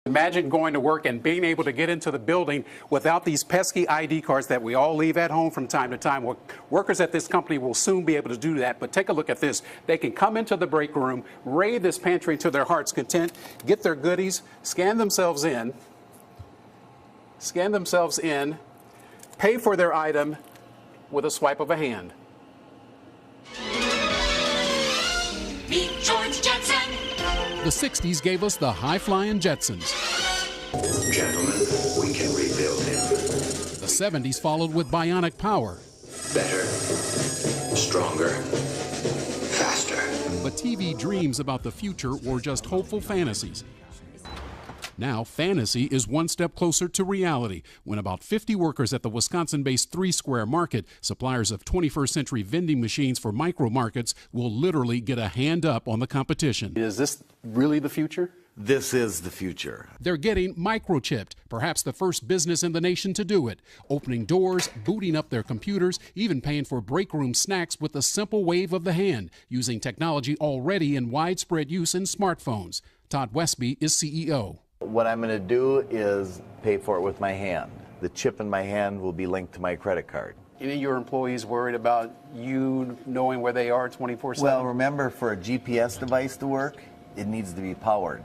Imagine going to work and being able to get into the building without these pesky ID cards that we all leave at home from time to time. Well, workers at this company will soon be able to do that. But take a look at this. They can come into the break room, raid this pantry to their heart's content, get their goodies, scan themselves in, pay for their item with a swipe of a hand. Meet George Jetson. The 60s gave us the high-flying Jetsons. Gentlemen, we can rebuild him. The 70s followed with bionic power. Better, stronger, faster. But TV dreams about the future were just hopeful fantasies. Now, fantasy is one step closer to reality when about 50 workers at the Wisconsin-based 3 Square Market, suppliers of 21st century vending machines for micro markets, will literally get a hand up on the competition. Is this really the future? This is the future. They're getting microchipped, perhaps the first business in the nation to do it, opening doors, booting up their computers, even paying for break room snacks with a simple wave of the hand, using technology already in widespread use in smartphones. Todd Westby is CEO. What I'm going to do is pay for it with my hand. The chip in my hand will be linked to my credit card. Any of your employees worried about you knowing where they are 24/7? Well, remember, for a GPS device to work, it needs to be powered.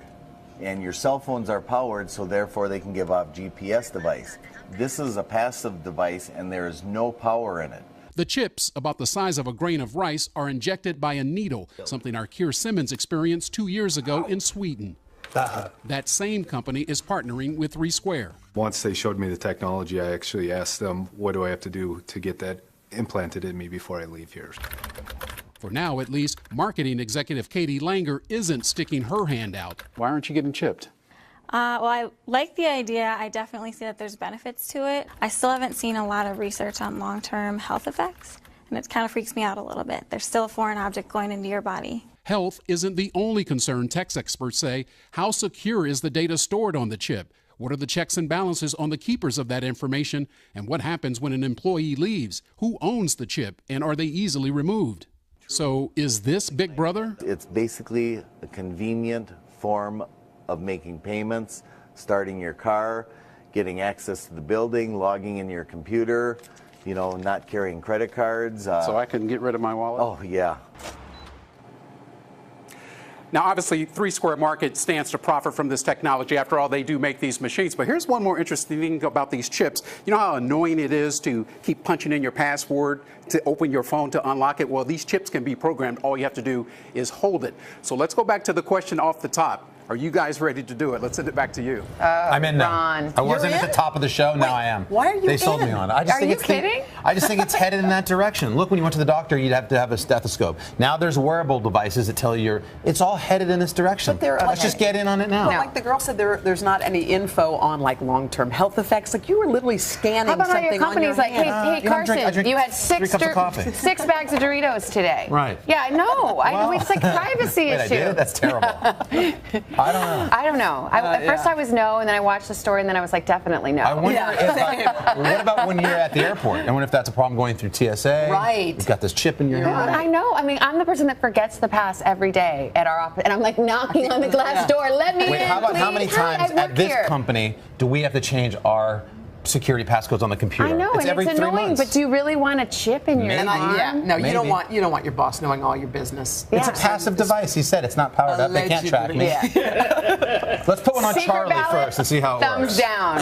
And your cell phones are powered, so therefore they can give off GPS device. This is a passive device, and there is no power in it. The chips, about the size of a grain of rice, are injected by a needle, something our Keir Simmons experienced 2 years ago in Sweden. That same company is partnering with 3 Square. Once they showed me the technology, I actually asked them, what do I have to do to get that implanted in me before I leave here? For now, at least, marketing executive Katie Langer isn't sticking her hand out. Why aren't you getting chipped? Well, I like the idea. I definitely see that there's benefits to it. I still haven't seen a lot of research on long-term health effects, and it kind of freaks me out a little bit. There's still a foreign object going into your body. Health isn't the only concern, tech experts say. How secure is the data stored on the chip? What are the checks and balances on the keepers of that information? And what happens when an employee leaves? Who owns the chip, and are they easily removed? So is this Big Brother? It's basically a convenient form of making payments, starting your car, getting access to the building, logging in your computer, you know, not carrying credit cards. So I can get rid of my wallet? Oh, yeah. Now, obviously, 3 Square Market stands to profit from this technology. After all, they do make these machines. But here's one more interesting thing about these chips. You know how annoying it is to keep punching in your password to open your phone to unlock it? Well, these chips can be programmed. All you have to do is hold it. So let's go back to the question off the top. Are you guys ready to do it? Let's send it back to you. I'm in now. Ron. I wasn't at the top of the show. Now I am. Why are you They sold me in? on it. I just Are think you it's kidding? I just think it's headed in that direction. Look, when you went to the doctor, you'd have to have a stethoscope. Now there's wearable devices that tell you it's all headed in this direction. But Let's just get in on it now. But like the girl said, there's not any info on like long-term health effects. Like you were literally scanning How about all something your companies on your like, hand. hey, Carson, I drink you had 3 cups of coffee. 6 bags of Doritos today. Right. Yeah, I know. It's like privacy Wait, issue. I did? That's terrible. I don't know. At first I was no, and then I watched the story, and then I was like, definitely no. I wonder what about when you're at the airport? I wonder if that's a problem going through TSA. Right. You've got this chip in your hand. I know. I mean, I'm the person that forgets the pass every day at our office, and I'm like knocking on the glass door. Let me Wait, in, how about how please. many Hi, times I work at this here. company do we have to change our security passcodes on the computer? I know, it's and every it's 3 annoying. months. But do you really want a chip in your arm? No, Maybe. you don't want your boss knowing all your business. It's a passive device. He said it's not powered up. They can't track me. Allegedly. Let's put one on Secret Charlie ballot, first and see how it works. thumbs down.